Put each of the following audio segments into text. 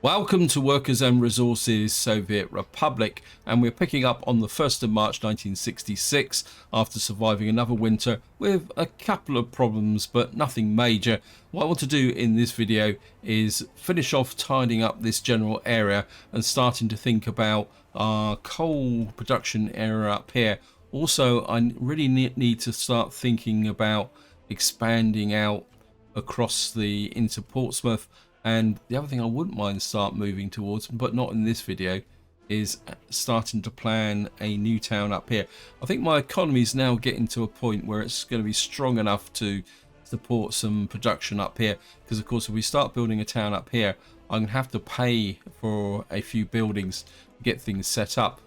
Welcome to Workers and Resources Soviet Republic, and we're picking up on the 1st of March 1966 after surviving another winter with a couple of problems but nothing major. What I want to do in this video is finish off tidying up this general area and starting to think about our coal production area up here. Also, I really need to start thinking about expanding out across into Portsmouth. And the other thing I wouldn't mind start moving towards, but not in this video, is starting to plan a new town up here. I think my economy is now getting to a point where it's going to be strong enough to support some production up here. Because of course, if we start building a town up here, I'm going to have to pay for a few buildings to get things set up.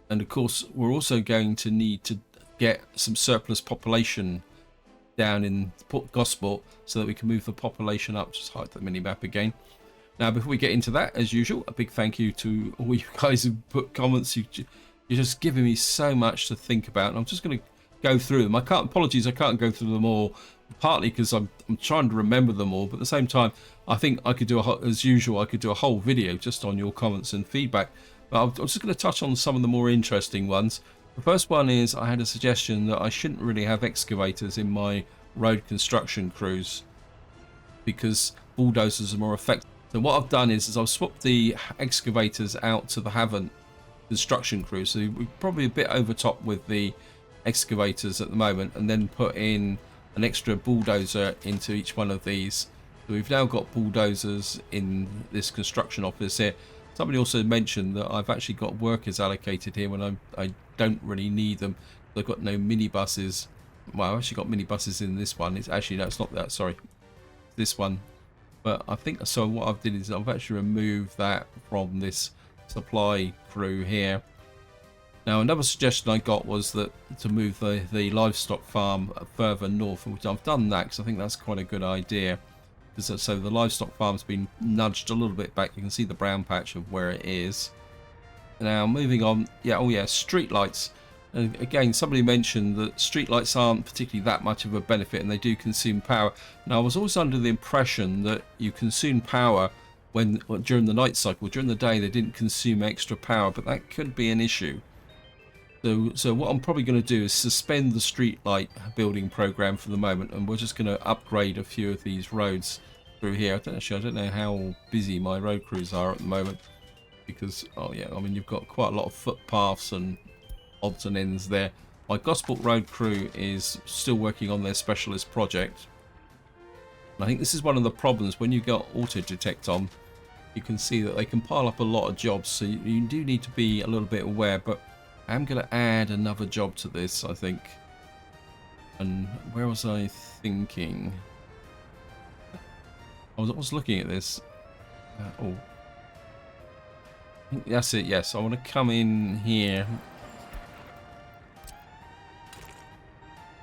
And of course, we're also going to need to get some surplus population down in Port Gosport so that we can move the population up. Just hide the mini map again. Now, before we get into that, as usual, a big thank you to all you guys who put comments. You're just giving me so much to think about, and I'm just going to go through them. Apologies, I can't go through them all, partly because I'm trying to remember them all, but at the same time, I think I could do as usual, I could do a whole video just on your comments and feedback. But I'm just going to touch on some of the more interesting ones. The first one is I had a suggestion that I shouldn't really have excavators in my road construction crews because bulldozers are more effective. So what I've done is I've swapped the excavators out to the Haven construction crew. So we're probably a bit over top with the excavators at the moment, and then put in an extra bulldozer into each one of these. So we've now got bulldozers in this construction office here. Somebody also mentioned that I've actually got workers allocated here when I don't really need them. I've got no minibuses. Well, I've actually got minibuses in this one. It's actually, no, it's not that, sorry. This one. But I think, so what I've did is I've actually removed that from this supply crew here. Now, another suggestion I got was that to move the livestock farm further north, which I've done that because I think that's quite a good idea. So the livestock farm's been nudged a little bit back. You can see the brown patch of where it is. Now moving on, street lights. And again, somebody mentioned that street lights aren't particularly that much of a benefit, and they do consume power. Now I was always under the impression that you consume power during the night cycle. During the day they didn't consume extra power, but that could be an issue. So what I'm probably going to do is suspend the street light building program for the moment, and we're just going to upgrade a few of these roads through here. I don't know how busy my road crews are at the moment, because you've got quite a lot of footpaths and odds and ends there. My Gosport Road crew is still working on their specialist project. And I think this is one of the problems when you got auto detect on. You can see that they can pile up a lot of jobs, so you do need to be a little bit aware. But I'm going to add another job to this, I think. And where was I thinking? I was looking at this. That's it, yes. I want to come in here.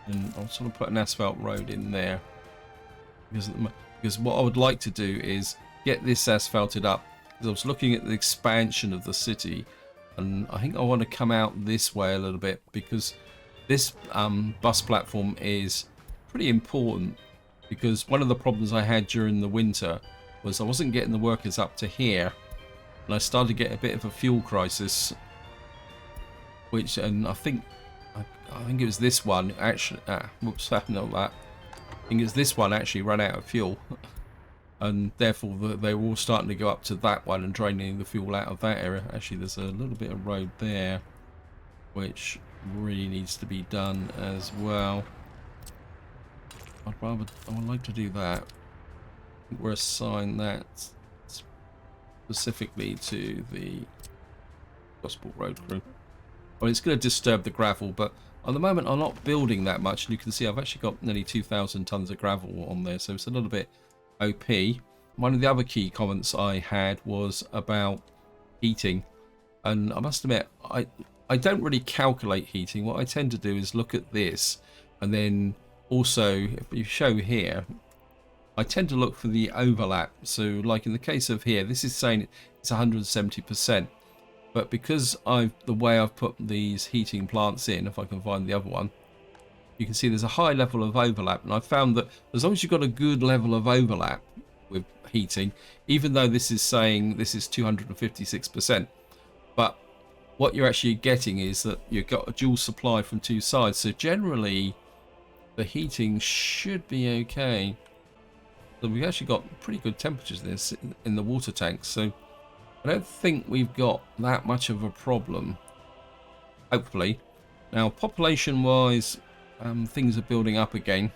And I'll sort of put an asphalt road in there. Because what I would like to do is get this asphalted up. Because I was looking at the expansion of the city. And I think I want to come out this way a little bit, because this bus platform is pretty important. Because one of the problems I had during the winter was I wasn't getting the workers up to here, and I started to get a bit of a fuel crisis. And I think it was this one actually. Whoops, not that. I think it was this one actually ran out of fuel. And therefore they were all starting to go up to that one and draining the fuel out of that area. Actually, there's a little bit of road there which really needs to be done as well. I would like to do that. I think we're assigned that specifically to the Gosport Road crew. Well, it's going to disturb the gravel, but at the moment I'm not building that much, and you can see I've actually got nearly 2,000 tons of gravel on there, so it's a little bit OP. One of the other key comments I had was about heating, and I must admit I don't really calculate heating. What I tend to do is look at this, and then also if you show here, I tend to look for the overlap. So like in the case of here, this is saying it's 170%, but because the way I've put these heating plants in, if I can find the other one, you can see there's a high level of overlap, and I found that as long as you've got a good level of overlap, with heating, even though this is saying this is 256%. But what you're actually getting is that you've got a dual supply from two sides. So generally, the heating should be okay. So we've actually got pretty good temperatures this in the water tanks. So I don't think we've got that much of a problem. Hopefully. Now, population-wise, things are building up again.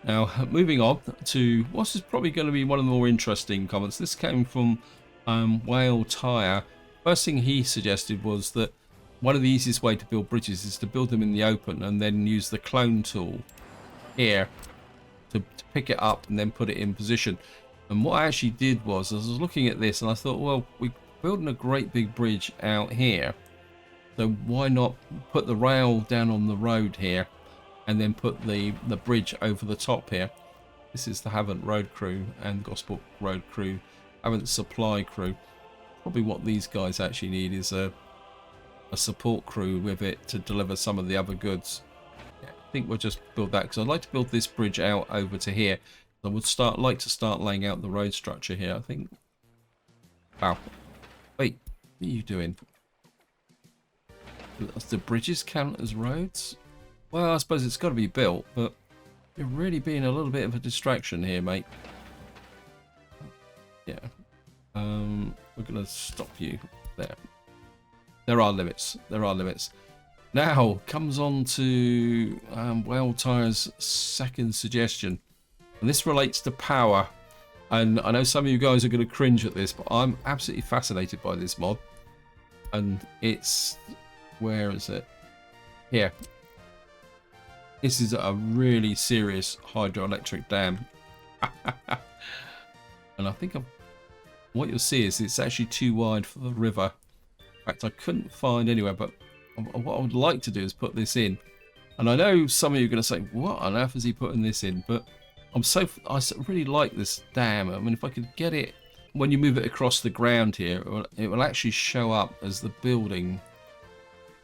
Now, moving on to what is probably going to be one of the more interesting comments. This came from Whale Tire. First thing he suggested was that one of the easiest way to build bridges is to build them in the open and then use the clone tool here to pick it up and then put it in position. And what I actually did was I was looking at this and I thought, well, we're building a great big bridge out here. So why not put the rail down on the road here and then put the bridge over the top here. This is the Havant road crew and Gosport road crew, Havant supply crew. Probably what these guys actually need is a support crew with it to deliver some of the other goods. Yeah, I think we'll just build that because I'd like to build this bridge out over to here. I would like to start laying out the road structure here. I think. Wow. Wait, what are you doing? Does the bridges count as roads? Well, I suppose it's got to be built, but you're really being a little bit of a distraction here, mate. Yeah. We're going to stop you there. There are limits. There are limits. Now comes on to Whale Tire's second suggestion. And this relates to power. And I know some of you guys are going to cringe at this, but I'm absolutely fascinated by this mod. And it's... where is it? Here. This is a really serious hydroelectric dam. And I think what you'll see is it's actually too wide for the river. In fact, I couldn't find anywhere, but what I would like to do is put this in. And I know some of you are going to say, what on earth is he putting this in? But I really like this dam. I mean, if I could get it, when you move it across the ground here, it will actually show up as the building.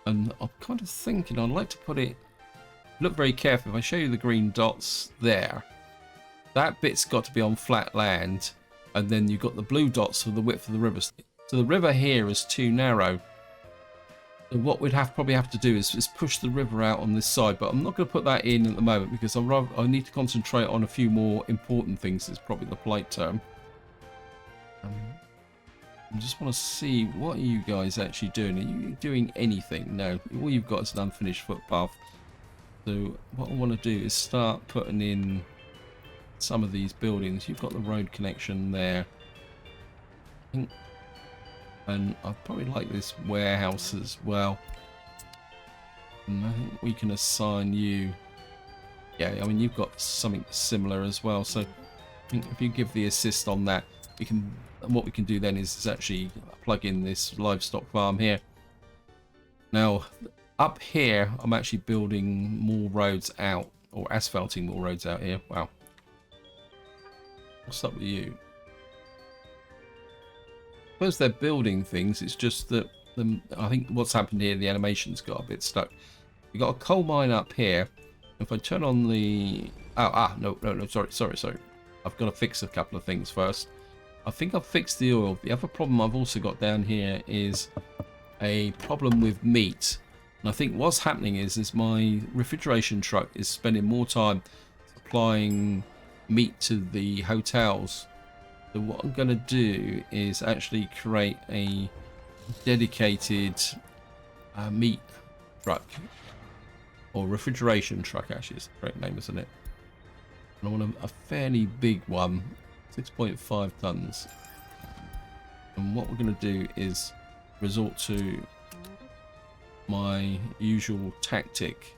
And I'm kind of thinking I'd like to put it, look very carefully. If I show you the green dots there, that bit's got to be on flat land. And then you've got the blue dots for the width of the river. So the river here is too narrow. So what we'd probably have to do is push the river out on this side. But I'm not going to put that in at the moment because I need to concentrate on a few more important things. Is probably the polite term. I just want to see, what are you guys actually doing? Are you doing anything? No. All you've got is an unfinished footpath. So what I want to do is start putting in some of these buildings. You've got the road connection there. And I'd probably like this warehouse as well. And I think we can assign you... yeah, I mean, you've got something similar as well. So I think if you give the assist on that, we can... and what we can do then is actually plug in this livestock farm here. Now, up here, I'm actually building more roads out, or asphalting more roads out here. Wow. What's up with you? I suppose they're building things. It's just that I think what's happened here, the animation's got a bit stuck. We've got a coal mine up here. If I turn on the... no, sorry. I've got to fix a couple of things first. I think I've fixed the oil. The other problem I've also got down here is a problem with meat. And I think what's happening is my refrigeration truck is spending more time supplying meat to the hotels. So what I'm going to do is actually create a dedicated meat truck. Or refrigeration truck, actually, is the correct name, isn't it? And I want a fairly big one. 6.5 tons. And what we're going to do is resort to my usual tactic.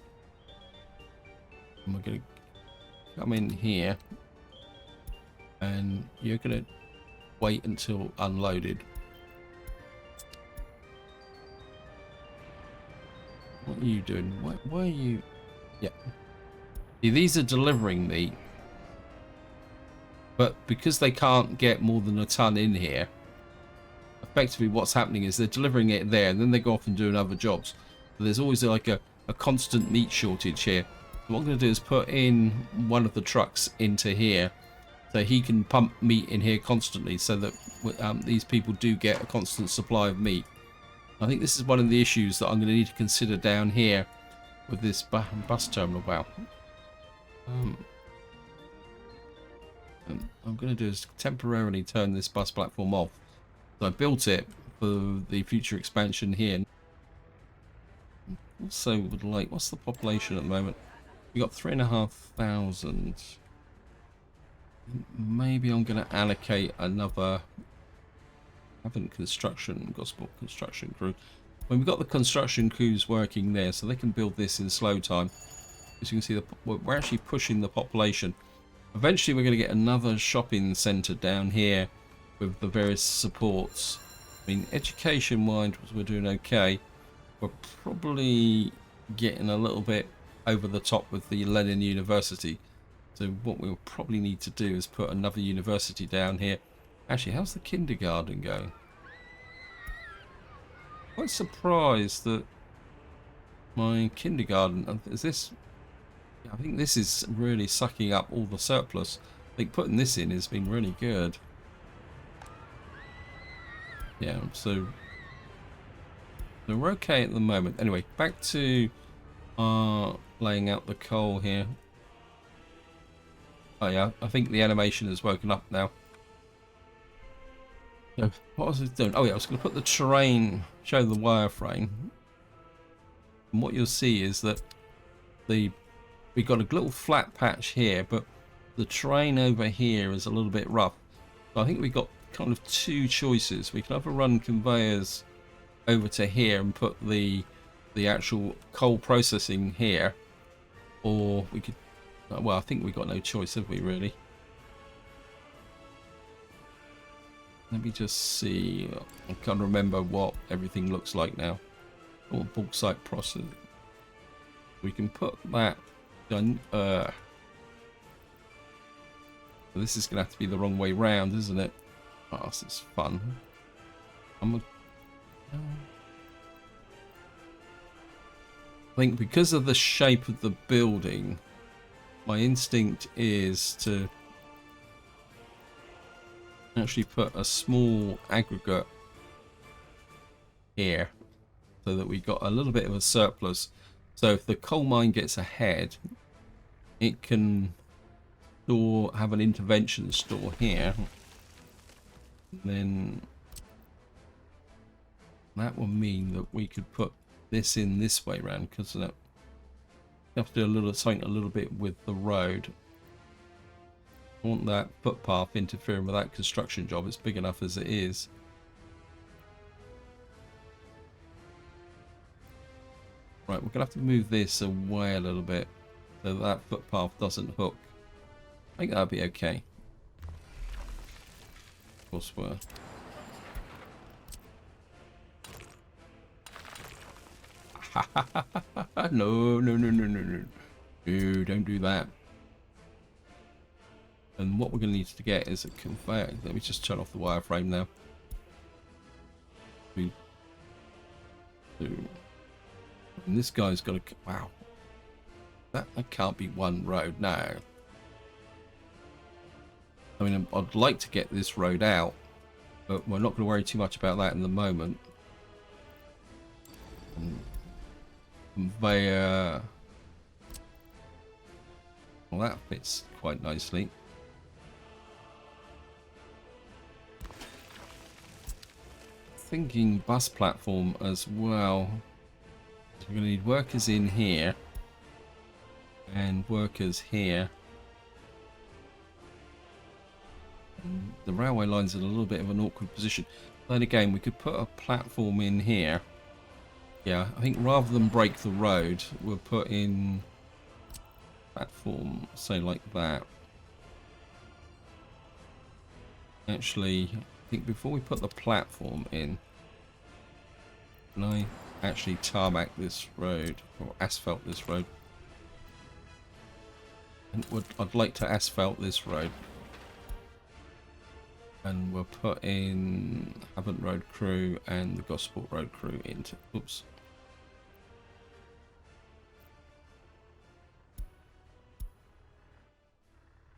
And we're going to come in here and you're going to wait until unloaded. What are you doing? Why are you... yeah. See, these are delivering meat. But because they can't get more than a ton in here, effectively what's happening is they're delivering it there and then they go off and doing other jobs. So there's always like a constant meat shortage here. So what I'm going to do is put in one of the trucks into here So he can pump meat in here constantly, so that these people do get a constant supply of meat. I think this is one of the issues that I'm going to need to consider down here with this bus terminal. Wow. I'm going to do is temporarily turn this bus platform off. So I built it for the future expansion here. Also would like, what's the population at the moment? We got 3,500. Maybe I'm going to allocate another gospel construction crew. When we've got the construction crews working there, so they can build this in slow time. As you can see, we're actually pushing the population. Eventually we're going to get another shopping centre down here with the various supports. I mean, education wise we're doing okay. We're probably getting a little bit over the top with the Lenin University. So what we'll probably need to do is put another university down here. Actually, how's the kindergarten going? Quite surprised that my kindergarten, is this, I think this is really sucking up all the surplus. I think putting this in has been really good. Yeah, so we're okay at the moment. Anyway, back to laying out the coal here. Oh yeah, I think the animation has woken up now. So what was it doing? Oh yeah, I was going to put the terrain, show the wireframe. And what you'll see is that we've got a little flat patch here, but the terrain over here is a little bit rough. So I think we've got kind of two choices. We can either run conveyors over to here and put the actual coal processing here, or we could, well, I think we've got no choice, have we, really? Let me just see. I can't remember what everything looks like now. Or bauxite processing. We can put that done. This is gonna have to be the wrong way round, isn't it? Oh, this is fun. I think because of the shape of the building, my instinct is to actually put a small aggregate here so that we got a little bit of a surplus. So if the coal mine gets ahead, it can have an intervention store here. And then that will mean that we could put this in this way around, because you have to do something a little bit with the road. I want that footpath interfering with that construction job. It's big enough as it is. Right, we're gonna have to move this away a little bit so that footpath doesn't hook. I think that'll be okay. Of course we're... No, no, no, no, no, no. No, don't do that. And what we're going to need to get is a conveyor. Let me just turn off the wireframe now. And this guy's got a... Wow. That can't be one road, no. I mean, I'd like to get this road out, but we're not going to worry too much about that in the moment. Conveyor... Well, that fits quite nicely. Thinking bus platform as well. So we're going to need workers in here and workers here. And the railway line's in a little bit of an awkward position. Then again, we could put a platform in here. Yeah, I think rather than break the road, we'll put in platform, say like that. Actually, I think before we put the platform in, can I actually tarmac this road or asphalt this road? And I'd like to asphalt this road. And we'll put in Havant Road crew and the Gosport Road crew into... Oops.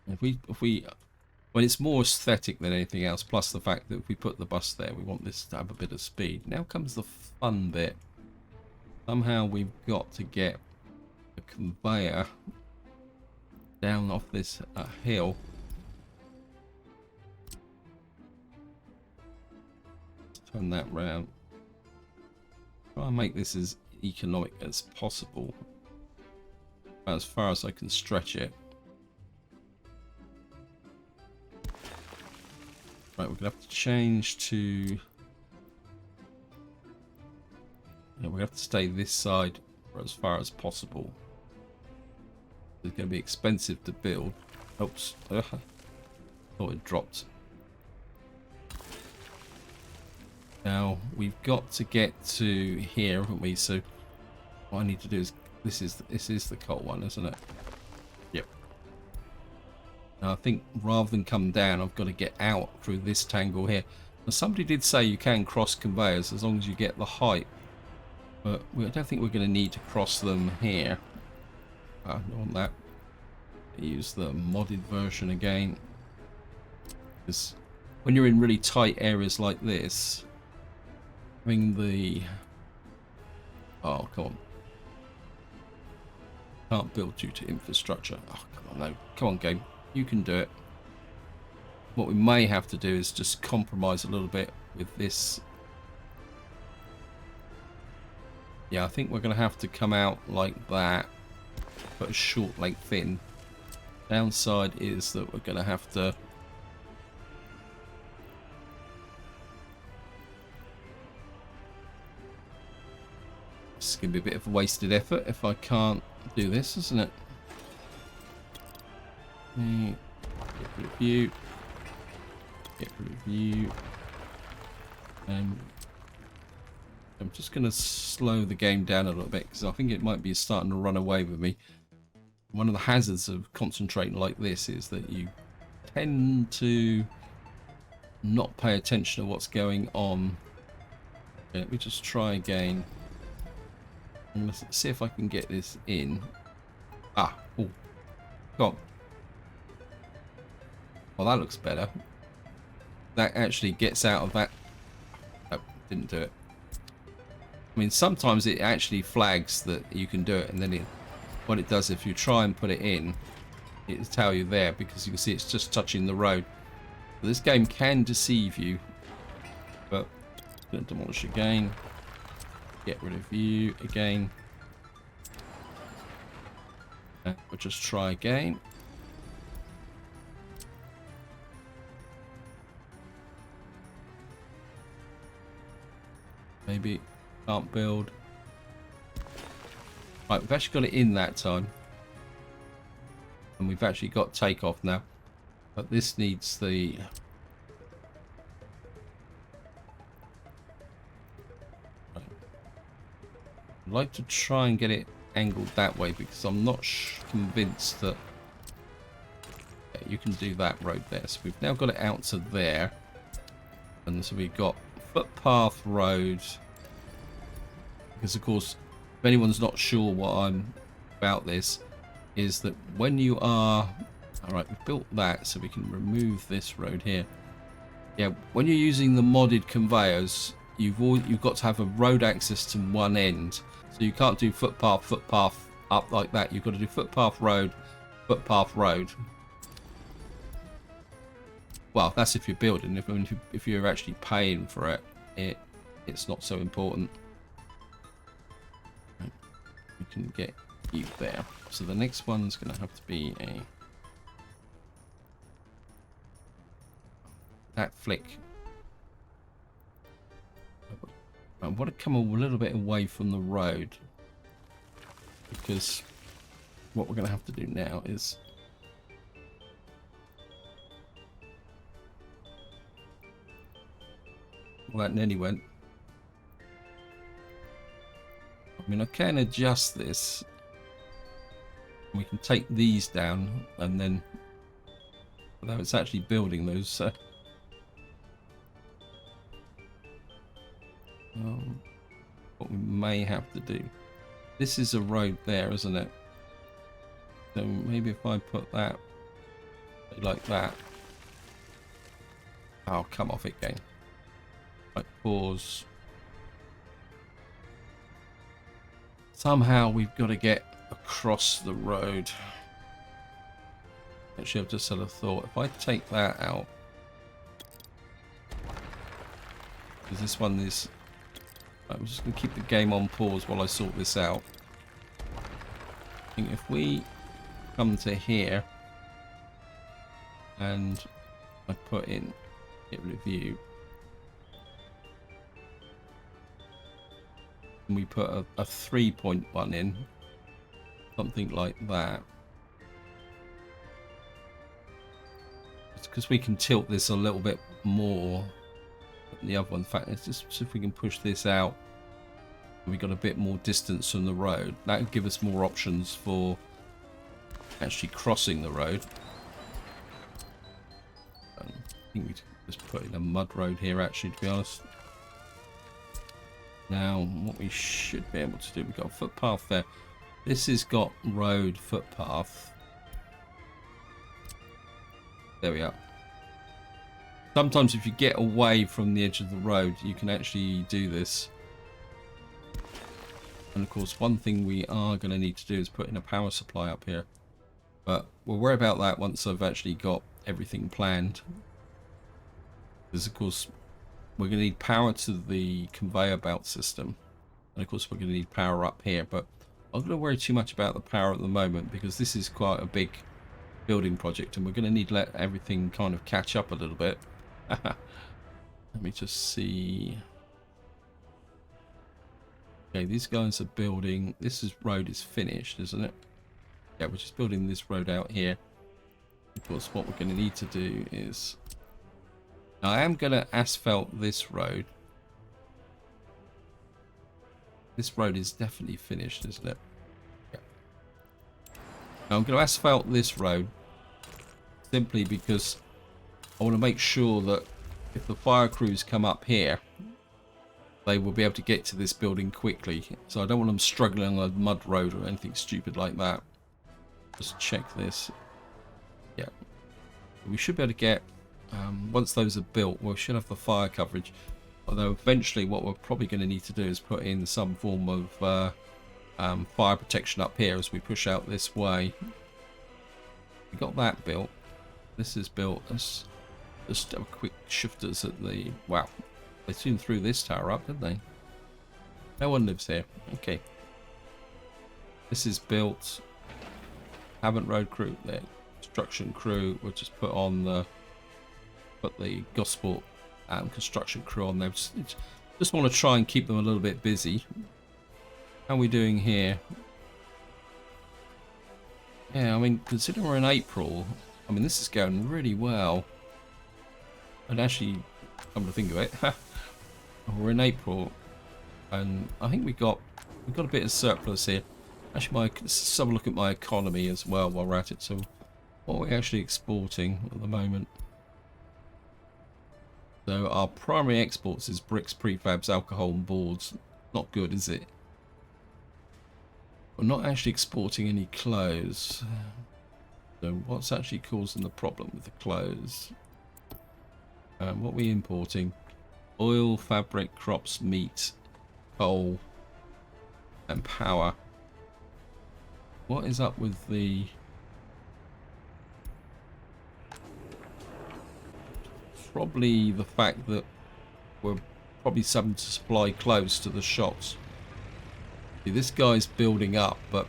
If we Well, it's more aesthetic than anything else, plus the fact that if we put the bus there, we want this to have a bit of speed. Now comes the fun bit. Somehow we've got to get a conveyor down off this hill. Turn that round. Try and make this as economic as possible, as far as I can stretch it. Right, we're gonna have to change to. Yeah, we're gonna have to stay this side for as far as possible. It's gonna be expensive to build. Oops, thought it dropped. Now we've got to get to here, haven't we? So what I need to do is this is the coal one, isn't it? Yep. Now I think rather than come down, I've got to get out through this tangle here. Now somebody did say you can cross conveyors as long as you get the height, but I don't think we're going to need to cross them here. I don't want that. Use the modded version again, because when you're in really tight areas like this, having the... Oh, come on. Can't build due to infrastructure. Oh, come on, no. Come on, game. You can do it. What we may have to do is just compromise a little bit with this. Yeah, I think we're going to have to come out like that. Put a short length in. Downside is that we're going to have to... It's going to be a bit of a wasted effort if I can't do this, isn't it? Get rid of you. Get rid of you. And I'm just going to slow the game down a little bit because I think it might be starting to run away with me. One of the hazards of concentrating like this is that you tend to not pay attention to what's going on. Okay, let me just try again. I'm going to see if I can get this in. Ah, oh, go on. Well, that looks better. That actually gets out of that. Oh, didn't do it. I mean, sometimes it actually flags that you can do it, and then what it does, if you try and put it in, it'll tell you there, because you can see it's just touching the road. But this game can deceive you. But I'm going to demolish again. Get rid of you again. We'll just try again. Maybe can't build. Right, we've actually got it in that time. And we've actually got takeoff now. But this needs the... I'd like to try and get it angled that way because I'm not convinced that you can do that road there. So we've now got it out to there. And so we've got footpath road. Because of course, if anyone's not sure what I'm about this, is that when you are... Alright, we've built that so we can remove this road here. Yeah, when you're using the modded conveyors, you've got to have a road access to one end. So you can't do footpath up like that. You've got to do footpath road. Well, that's if you're building. If you're actually paying for it, it's not so important. We can get you there. So the next one's going to have to be that flick. I want to come a little bit away from the road, because what we're going to have to do now is well, that nearly went. I mean, I can adjust this. We can take these down, and then although it's actually building those, so what we may have to do. This is a road there, isn't it? So maybe if I put that like that, Oh, come off it, game. Right, pause. Somehow we've got to get across the road. Actually, I've just had a thought. If I take that out, because this one is... I'm just going to keep the game on pause while I sort this out. I think if we come to here and I put in hit review, and we put a 3.1 in, something like that. It's because we can tilt this a little bit more than the other one. In fact, it's just if we can push this out, we got a bit more distance from the road. That would give us more options for actually crossing the road. I think we just put in a mud road here, actually, to be honest. Now, what we should be able to do, we've got a footpath there. This has got road footpath. There we are. Sometimes if you get away from the edge of the road, you can actually do this. And of course, one thing we are going to need to do is put in a power supply up here. But we'll worry about that once I've actually got everything planned. Because of course, we're going to need power to the conveyor belt system. And of course, we're going to need power up here. But I'm not going to worry too much about the power at the moment, because this is quite a big building project. And we're going to need to let everything kind of catch up a little bit. Let me just see... Okay, these guys are building... This road is finished, isn't it? Yeah, we're just building this road out here. Of course, what we're going to need to do is... Now, I am going to asphalt this road. This road is definitely finished, isn't it? Yeah. Now, I'm going to asphalt this road simply because I want to make sure that if the fire crews come up here, they will be able to get to this building quickly. So I don't want them struggling on a mud road or anything stupid like that. Just check this. Yeah. We should be able to get, once those are built, we should have the fire coverage. Although eventually what we're probably going to need to do is put in some form of fire protection up here as we push out this way. We got that built. This is built. Let's just have a quick shifters at the... Wow. They soon threw this tower up, didn't they? No one lives here. Okay. This is built. Haven't road crew there. Construction crew. We'll just put on the gospel construction crew on there. Just want to try and keep them a little bit busy. How are we doing here? Yeah, I mean, considering we're in April, I mean, this is going really well. And actually, come to think of it, we're in April, and I think we've got a bit of surplus here. Actually, let's have a look at my economy as well while we're at it. So, what are we actually exporting at the moment? So, our primary exports is bricks, prefabs, alcohol, and boards. Not good, is it? We're not actually exporting any clothes. So, what's actually causing the problem with the clothes? What are we importing? Oil, fabric, crops, meat, coal, and power. What is up with the... Probably the fact that we're probably having to supply clothes to the shops. See, this guy's building up, but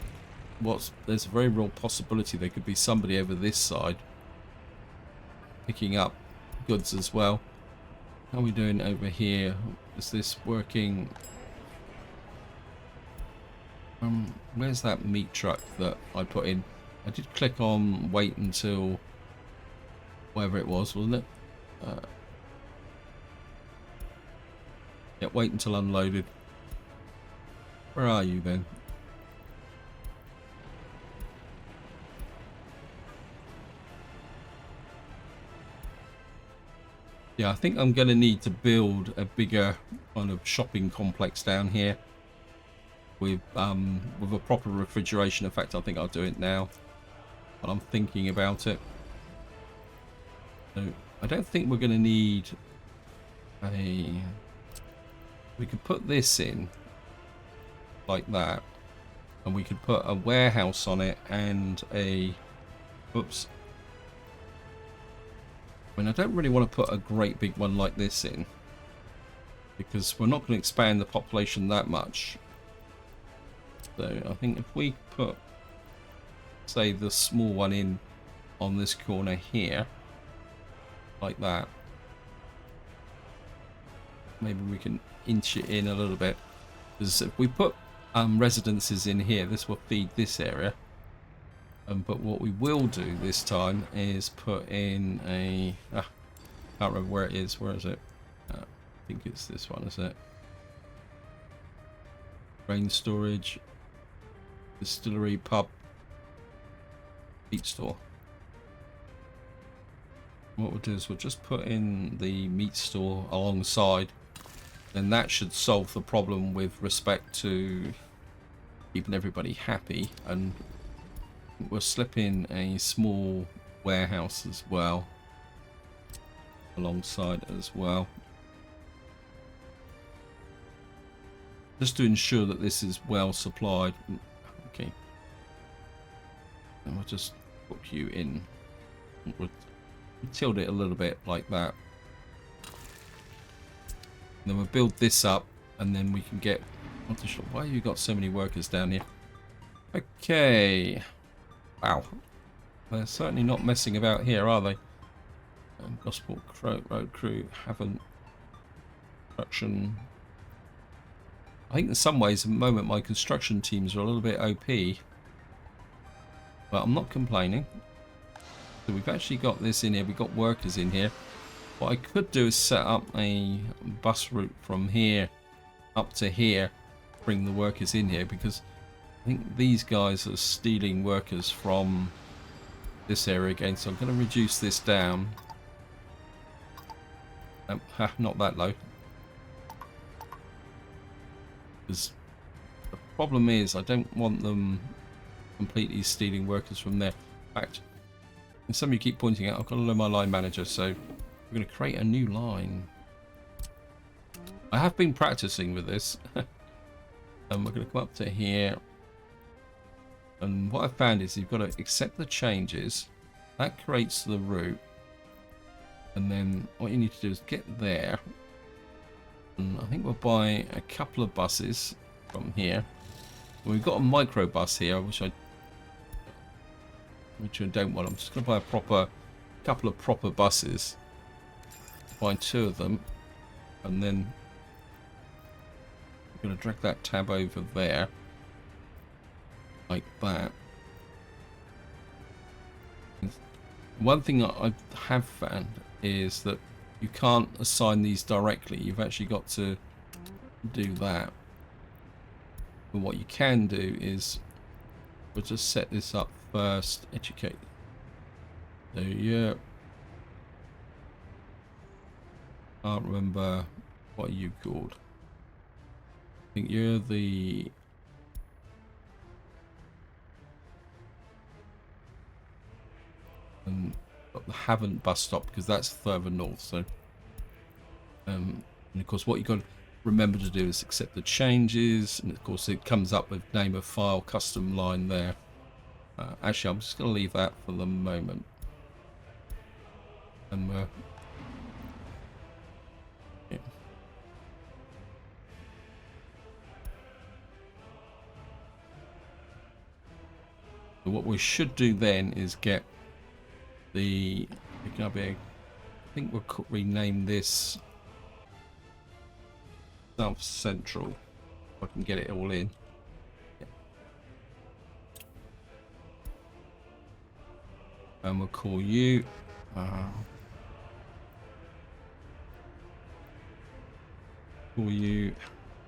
there's a very real possibility there could be somebody over this side picking up goods as well. How are we doing over here? Is this working? Where's that meat truck that I put in? I did click on wait until whatever it was, wasn't it? Yeah, wait until unloaded. Where are you then? Yeah, I think I'm going to need to build a bigger kind of shopping complex down here with a proper refrigeration. In fact, I think I'll do it now, but I'm thinking about it. So I don't think we're going to need a... We could put this in like that, and we could put a warehouse on it and a... Oops. I mean, I don't really want to put a great big one like this in, because we're not going to expand the population that much. So I think if we put, say, the small one in on this corner here, like that, maybe we can inch it in a little bit. Because if we put residences in here, this will feed this area. But what we will do this time is put in a... can't remember where it is. Where is it? I think it's this one, is it? Grain storage, distillery, pub, meat store. What we'll do is we'll just put in the meat store alongside, and that should solve the problem with respect to keeping everybody happy. And we'll slip in a small warehouse as well alongside as well, just to ensure that this is well supplied. Okay, and we'll just put you in. We'll tilt it a little bit like that, and then we'll build this up, and then we can get... Why have you got so many workers down here? Okay. Wow, they're certainly not messing about here, are they? Gospel road crew haven't construction. I think in some ways, at the moment, my construction teams are a little bit OP, but I'm not complaining. So we've actually got this in here. We've got workers in here. What I could do is set up a bus route from here up to here, bring the workers in here, because I think these guys are stealing workers from this area again, so I'm going to reduce this down. Not that low. Because the problem is I don't want them completely stealing workers from there. In fact, and some of you keep pointing out, I've got to learn my line manager, so we're going to create a new line. I have been practicing with this. And we're going to come up to here. And what I've found is you've got to accept the changes. That creates the route. And then what you need to do is get there. And I think we'll buy a couple of buses from here. We've got a micro bus here, which I don't want. I'm just going to buy a couple of proper buses. Buy 2 of them. And then I'm going to drag that tab over there. Like that. One thing I have found is that you can't assign these directly. You've actually got to do that. But what you can do is we'll just set this up first. Educate. So yeah. Can't remember what you called. I think you're the... And haven't bus stop because that's further north. So, and of course, what you got to remember to do is accept the changes, and of course, it comes up with name of file, custom line there. Actually, I'm just going to leave that for the moment, and yeah. So what we should do then is get the... I think we'll rename this South Central. If I can get it all in. Yeah. And we'll call you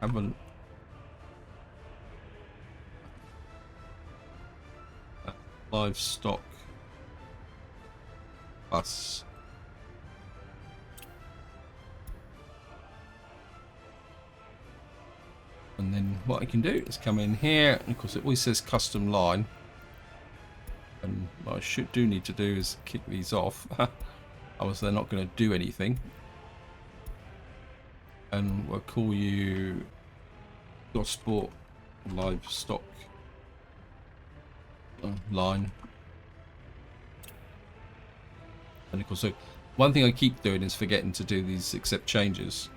haven't livestock bus. And then what I can do is come in here, and of course it always says custom line, and what I do need to do is kick these off. otherwise they're not going to do anything. And we'll call you Gosport Livestock line. And of course, so one thing I keep doing is forgetting to do these accept changes.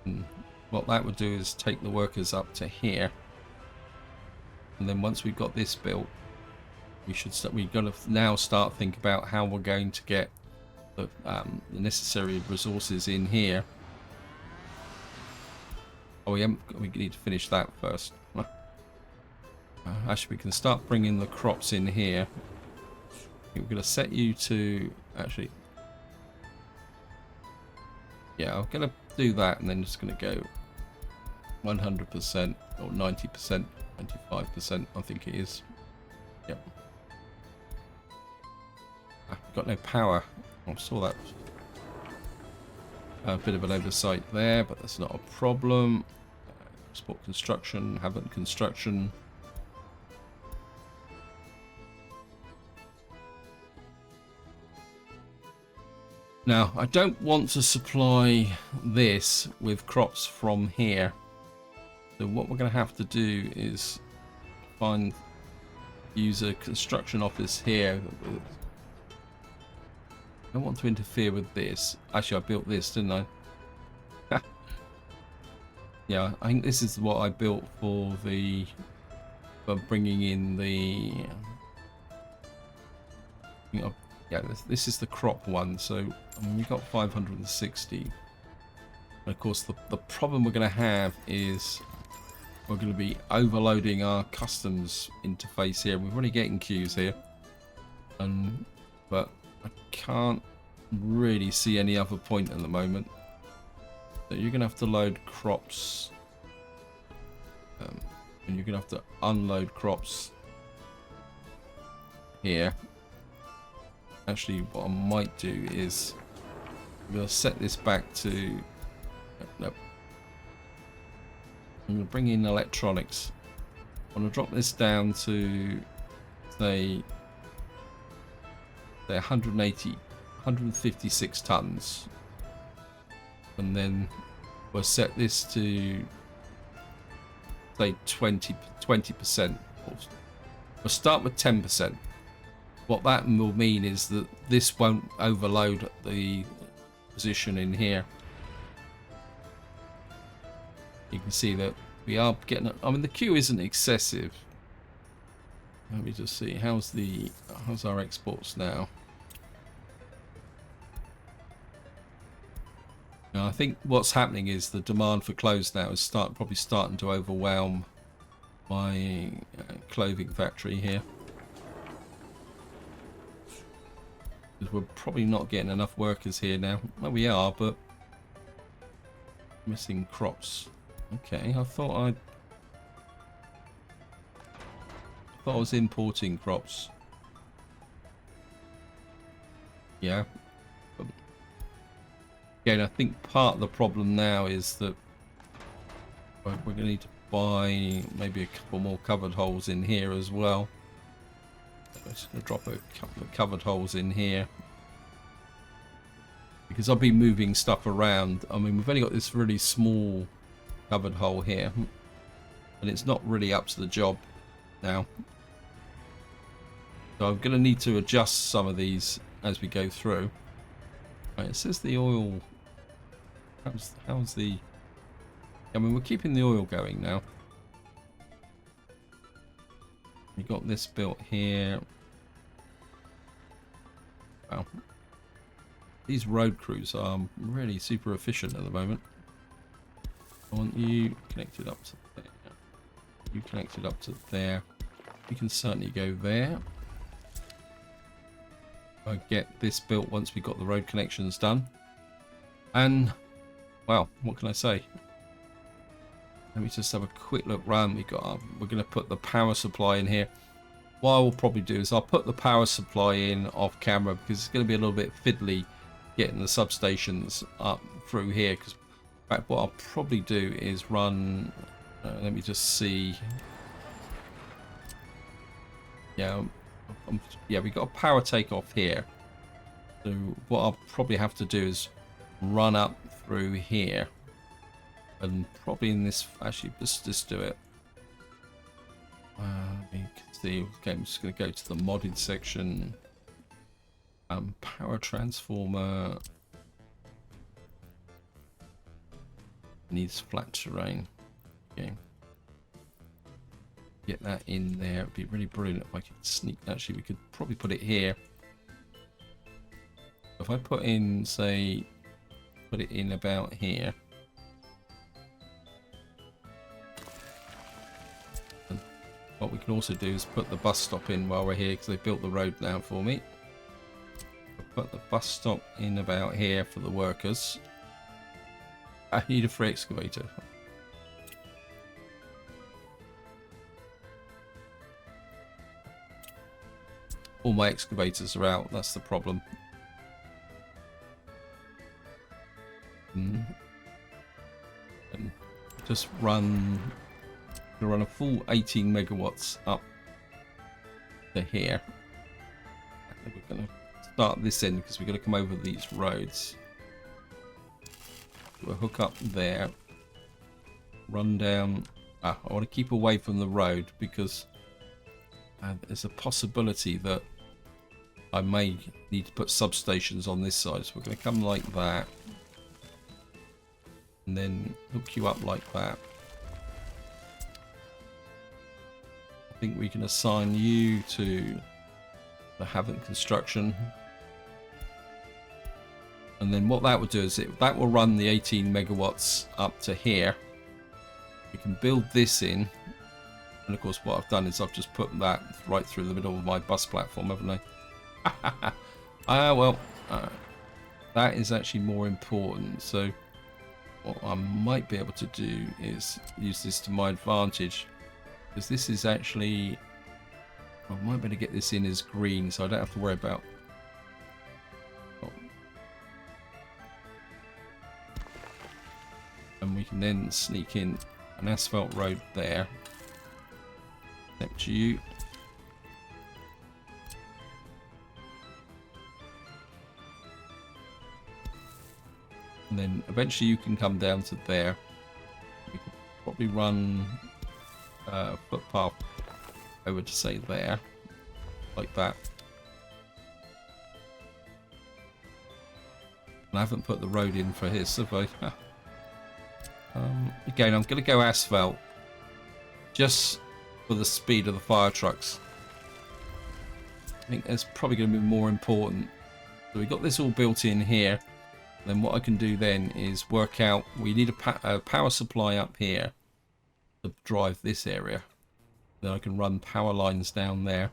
And what that would do is take the workers up to here, and then once we've got this built, we've got to now start thinking about how we're going to get the necessary resources in here. Oh, we need to finish that first. Actually, we can start bringing the crops in here. We're going to set you to actually. Yeah, I'm going to do that, and then just going to go 100% or 90%, 95%. I think it is. Yep. I've got no power. I saw that. A bit of an oversight there, but that's not a problem. Export construction, haven't construction. Now, I don't want to supply this with crops from here. So what we're going to have to do is use a construction office here. I don't want to interfere with this. Actually, I built this, didn't I? Yeah, I think this is what I built for bringing in the. Yeah, this is the crop one. So I mean, we've got 560. And of course, the problem we're going to have is we're going to be overloading our customs interface here. We're already getting queues here, but I can't really see any other point at the moment. So you're going to have to load crops, and you're going to have to unload crops here. Actually, what I might do is we'll set this back to. Nope. I'm going to bring in electronics. I'm going to drop this down to say 156 tons, and then we'll set this to say 20%. We'll start with 10%. What that will mean is that this won't overload the position in here. You can see that we are getting. I mean, the queue isn't excessive. Let me just see. How's our exports now? Now, I think what's happening is the demand for clothes now is probably starting to overwhelm my clothing factory here. Because we're probably not getting enough workers here now. Well, we are, but missing crops. Okay, I thought I was importing crops. Yeah. But again, I think part of the problem now is that we're going to need to buy maybe a couple more covered holes in here as well. I'm just going to drop a couple of covered holes in here, because I'll be moving stuff around. I mean, we've only got this really small covered hole here, and it's not really up to the job now. So I'm going to need to adjust some of these as we go through. Right, it says the oil. How's the? I mean, we're keeping the oil going now. We got this built here. Wow. These road crews are really super efficient at the moment. I want you connected up to there. You connected up to there. We can certainly go there. I'll get this built once we've got the road connections done. And, well, what can I say? Let me just have a quick look round. We're going to put the power supply in here. What I will probably do is I'll put the power supply in off camera, because it's going to be a little bit fiddly getting the substations up through here. Because in fact, what I'll probably do is run. Let me just see. Yeah, Yeah, we got a power takeoff here. So what I'll probably have to do is run up through here. And probably in this... Actually, let's just do it. You can see... Okay, I'm just going to go to the modded section. Power transformer... Needs flat terrain. Okay. Get that in there. It'd be really brilliant if I could sneak. Actually, we could probably put it here. If I put in, say, put it in about here. And what we can also do is put the bus stop in while we're here, because they built the road now for me. I'll put the bus stop in about here for the workers. I need a free excavator. All my excavators are out, that's the problem. And just run a full 18 megawatts up to here. And we're going to start this end because we're going to come over these roads. We'll hook up there, run down. I want to keep away from the road because there's a possibility that I may need to put substations on this side. So we're going to come like that and then hook you up like that. I think we can assign you to the Havant construction. And then what that would do is that will run the 18 megawatts up to here. We can build this in. And of course what I've done is I've just put that right through the middle of my bus platform, haven't I? That is actually more important. So what I might be able to do is use this to my advantage. Because this is actually... I might be able to get this in as green so I don't have to worry about... And we can then sneak in an asphalt road there. Up to you. And then eventually you can come down to there. We could probably run a footpath over to say there. Like that. And I haven't put the road in for his, have I? Again, I'm going to go asphalt just for the speed of the fire trucks. I think that's probably going to be more important. So we've got this all built in here. Then what I can do then is work out, we need a power supply up here to drive this area. Then I can run power lines down there.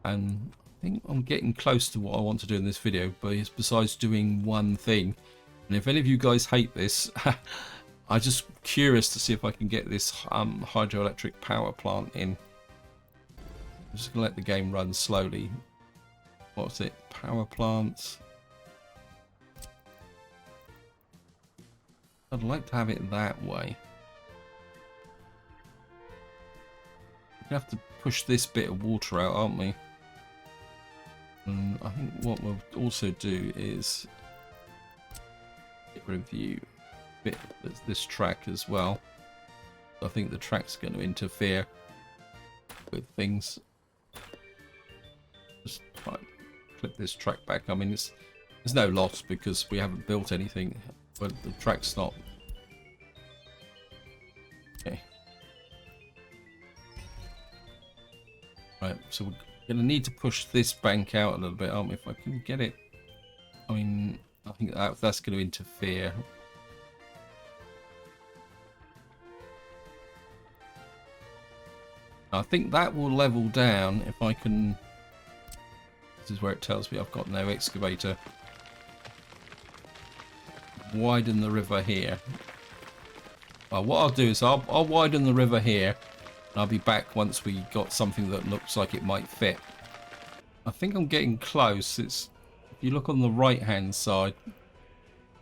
And I think I'm getting close to what I want to do in this video, but it's besides doing one thing. And if any of you guys hate this, I'm just curious to see if I can get this hydroelectric power plant in. I'm just going to let the game run slowly. What's it? Power plants. I'd like to have it that way. We have to push this bit of water out, aren't we? And I think what we'll also do is review bit this track as well. I think the track's going to interfere with things. Just try and clip this track back. I mean, there's no loss because we haven't built anything, but the track's not. Okay. Right, so we're going to need to push this bank out a little bit, aren't we? If I can get it. I mean, I think that's going to interfere. I think that will level down if I can... This is where it tells me I've got no excavator. Widen the river here. Well, what I'll do is I'll widen the river here. And I'll be back once we got something that looks like it might fit. I think I'm getting close. If you look on the right hand side, it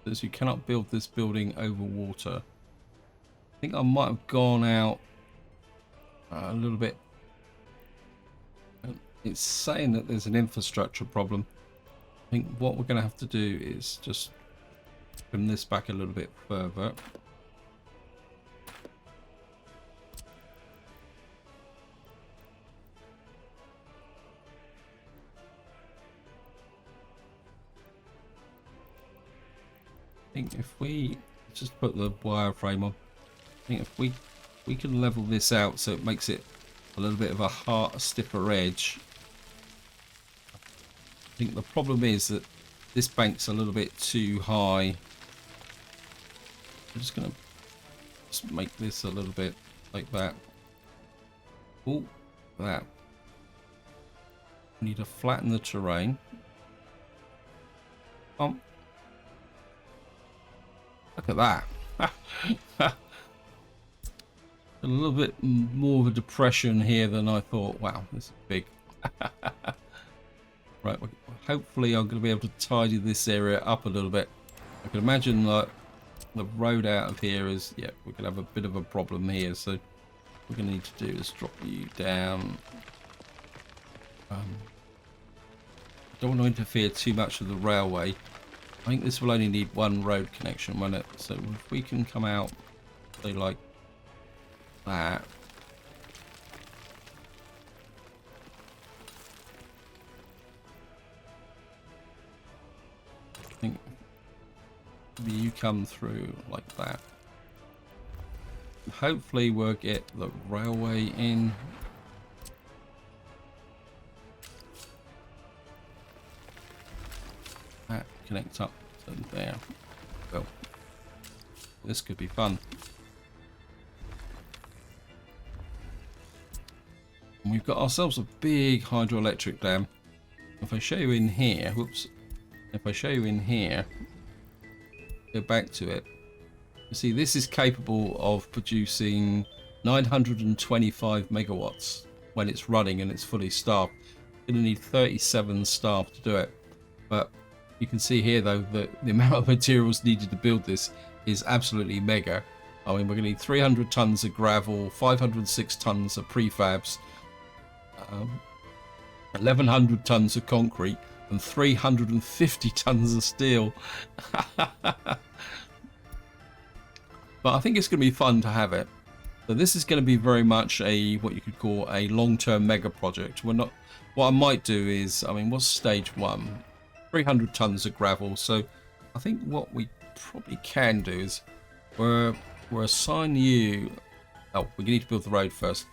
says you cannot build this building over water. I think I might have gone out a little bit. it's saying that there's an infrastructure problem. I think what we're going to have to do is just trim this back a little bit further. I think if we just put the wireframe on, I think if we can level this out so it makes it a little bit of a stiffer edge. I think the problem is that this bank's a little bit too high. I'm just gonna make this a little bit like that. Oh, that. We need to flatten the terrain. Look at that. A little bit more of a depression here than I thought. Wow, this is big. Right, hopefully I'm going to be able to tidy this area up a little bit. I can imagine that the road out of here is, yeah, we're going to have a bit of a problem here. So what we're going to need to do is drop you down. Don't want to interfere too much with the railway. I think this will only need one road connection, won't it? So if we can come out, say like that. I think maybe you come through like that. Hopefully we'll get the railway in. That connects up to there. Well, this could be fun. And we've got ourselves a big hydroelectric dam. If I show you in here, whoops. If I show you in here, go back to it. You see, this is capable of producing 925 megawatts when it's running and it's fully staffed. You're going to need 37 staff to do it. But you can see here, though, that the amount of materials needed to build this is absolutely mega. I mean, we're going to need 300 tons of gravel, 506 tons of prefabs, 1,100 tons of concrete, and 350 tons of steel. But I think it's going to be fun to have it. So this is going to be very much a what you could call a long-term mega project. We're not. What I might do is, I mean, what's stage 1? 300 tons of gravel. So I think what we probably can do is we're assign you. Oh, we need to build the road first.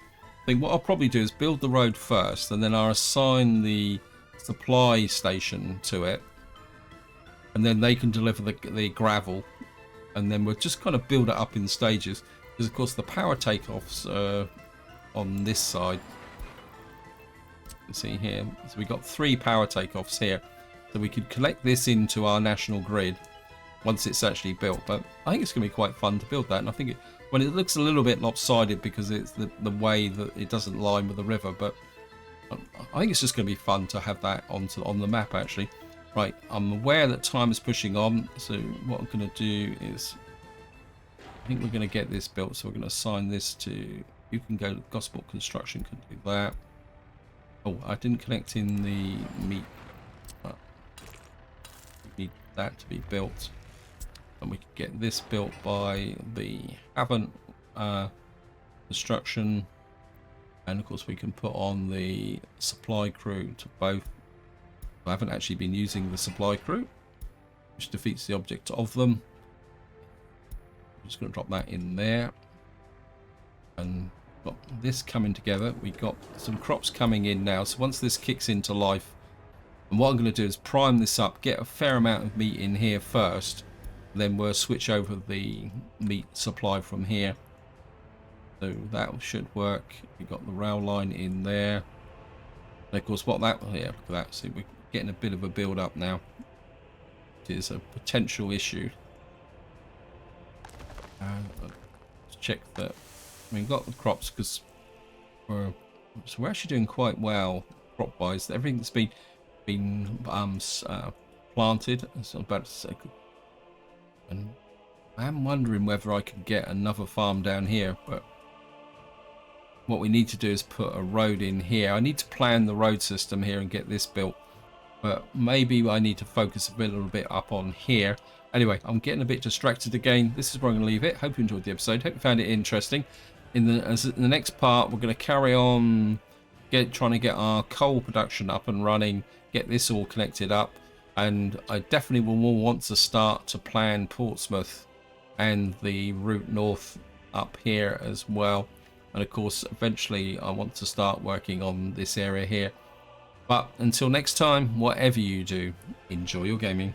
I think what I'll probably do is build the road first, and then I'll assign the supply station to it, and then they can deliver the gravel. And then we'll just kind of build it up in stages, because of course the power takeoffs are on this side. You can see here, so we got 3 power takeoffs here, so we could connect this into our national grid once it's actually built. But I think it's going to be quite fun to build that, and I think when it looks a little bit lopsided because it's the way that it doesn't line with the river, but I think it's just going to be fun to have that on the map actually. Right, I'm aware that time is pushing on, so what I'm going to do is, I think we're going to get this built, so we're going to assign this to, you can go to Gosport Construction, can do that. Oh, I didn't connect in the meat. We need that to be built, and we can get this built by the Haven Construction, and of course we can put on the supply crew to both. I haven't actually been using the supply crew, which defeats the object of them. I'm just going to drop that in there, and got this coming together. We've got some crops coming in now, so once this kicks into life, and what I'm going to do is prime this up, get a fair amount of meat in here first, then we'll switch over the meat supply from here. So that should work. We've got the rail line in there, and of course what that, yeah, look at that. See, we're getting a bit of a build up now. It is a potential issue. Let's check that. We've got the crops because we're actually doing quite well crop wise. Everything's been planted. It's about to say, and I'm wondering whether I could get another farm down here, but what we need to do is put a road in here. I need to plan the road system here and get this built, but maybe I need to focus a little bit up on here. Anyway, I'm getting a bit distracted again. This is where I'm going to leave it. Hope you enjoyed the episode. Hope you found it interesting. In the next part, we're going to carry on trying to get our coal production up and running, get this all connected up, and I definitely will want to start to plan Portsmouth and the route north up here as well. And of course, eventually I want to start working on this area here. But until next time, whatever you do, enjoy your gaming.